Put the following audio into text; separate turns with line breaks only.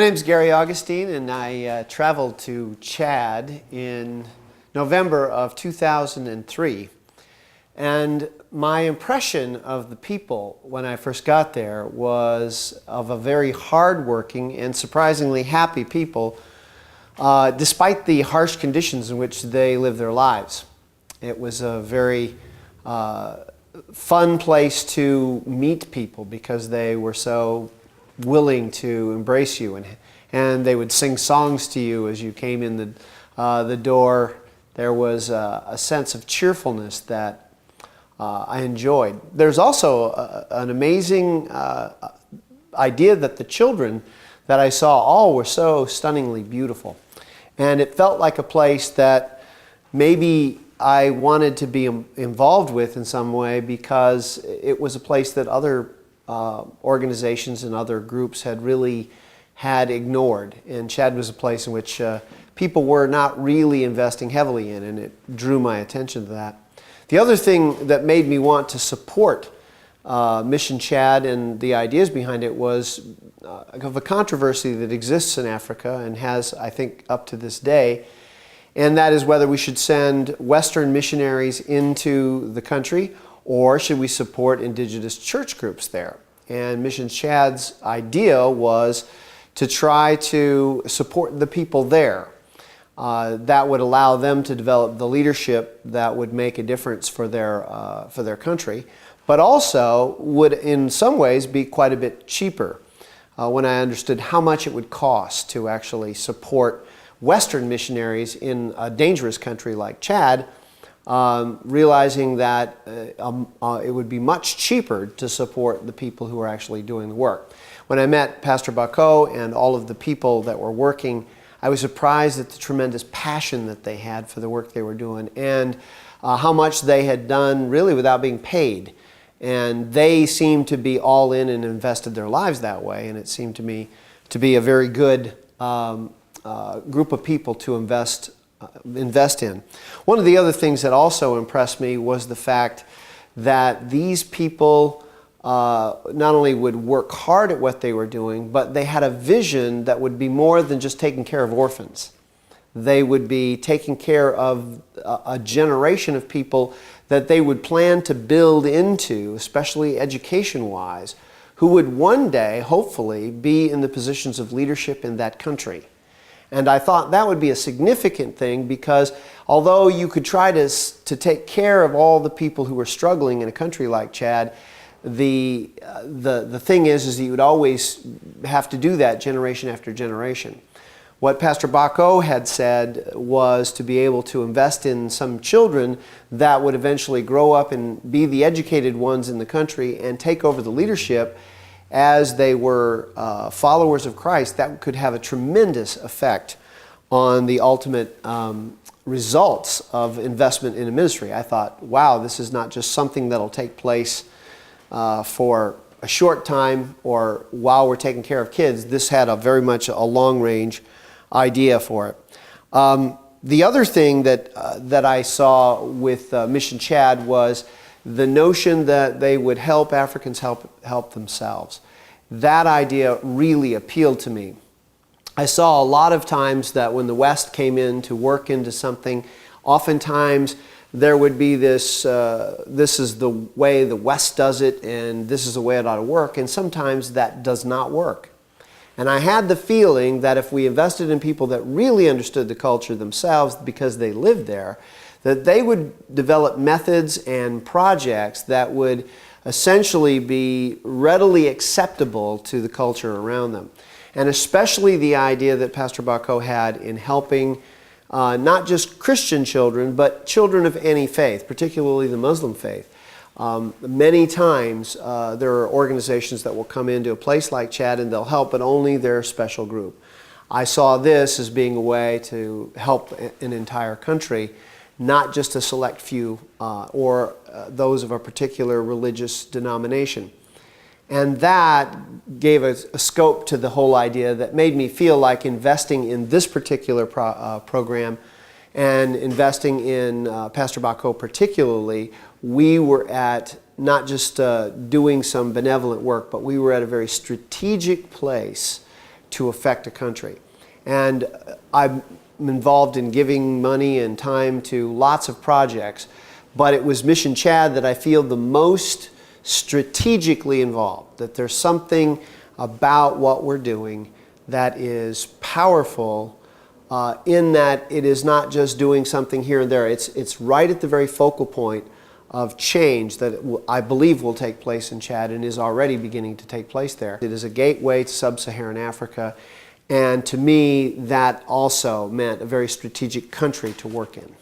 name's Gary Augustine, and I traveled to Chad in November of 2003. And my impression of the people when I first got there was of a very hardworking and surprisingly happy people, despite the harsh conditions in which they live their lives. It was a very fun place to meet people because they were so willing to embrace you, and they would sing songs to you as you came in the door. There was a sense of cheerfulness that I enjoyed. There's also an amazing idea that the children that I saw all were so stunningly beautiful, and it felt like a place that maybe I wanted to be involved with in some way, because it was a place that other organizations and other groups had ignored. And Chad was a place in which people were not really investing heavily in, and it drew my attention to that. The other thing that made me want to support Mission Chad and the ideas behind it was of a controversy that exists in Africa and has, I think, up to this day, and that is whether we should send Western missionaries into the country or should we support indigenous church groups there. And Mission Chad's idea was to try to support the people there. That would allow them to develop the leadership that would make a difference for their country, but also would in some ways be quite a bit cheaper when I understood how much it would cost to actually support Western missionaries in a dangerous country like Chad, realizing that it would be much cheaper to support the people who are actually doing the work. When I met Pastor Bako and all of the people that were working, I was surprised at the tremendous passion that they had for the work they were doing, and how much they had done really without being paid. And they seemed to be all in and invested their lives that way, and it seemed to me to be a very good group of people to invest in. One of the other things that also impressed me was the fact that these people not only would work hard at what they were doing, but they had a vision that would be more than just taking care of orphans. They would be taking care of a generation of people that they would plan to build into, especially education-wise, who would one day, hopefully, be in the positions of leadership in that country. And I thought that would be a significant thing, because although you could try to take care of all the people who were struggling in a country like Chad, the thing is that you would always have to do that generation after generation. What Pastor Bako had said was to be able to invest in some children that would eventually grow up and be the educated ones in the country and take over the leadership as they were followers of Christ. That could have a tremendous effect on the ultimate results of investment in a ministry. I thought, wow, this is not just something that'll take place for a short time or while we're taking care of kids. This had very much a long-range idea for it. The other thing that I saw with Mission Chad was the notion that they would help Africans help themselves. That idea really appealed to me. I saw a lot of times that when the West came in to work into something, oftentimes there would be this is the way the West does it, and this is the way it ought to work, and sometimes that does not work. And I had the feeling that if we invested in people that really understood the culture themselves because they lived there, that they would develop methods and projects that would essentially be readily acceptable to the culture around them. And especially the idea that Pastor Bako had in helping not just Christian children, but children of any faith, particularly the Muslim faith. Many times there are organizations that will come into a place like Chad and they'll help, but only their special group. I saw this as being a way to help an entire country, not just a select few or those of a particular religious denomination. And that gave a scope to the whole idea that made me feel like investing in this particular program and investing in Pastor Bako particularly, we were at not just doing some benevolent work, but we were at a very strategic place to affect a country. And I'm involved in giving money and time to lots of projects, but it was Mission Chad that I feel the most strategically involved, that there's something about what we're doing that is powerful in that it is not just doing something here and there. It's right at the very focal point of change that I believe will take place in Chad and is already beginning to take place there. It is a gateway to sub-Saharan Africa, and to me that also meant a very strategic country to work in.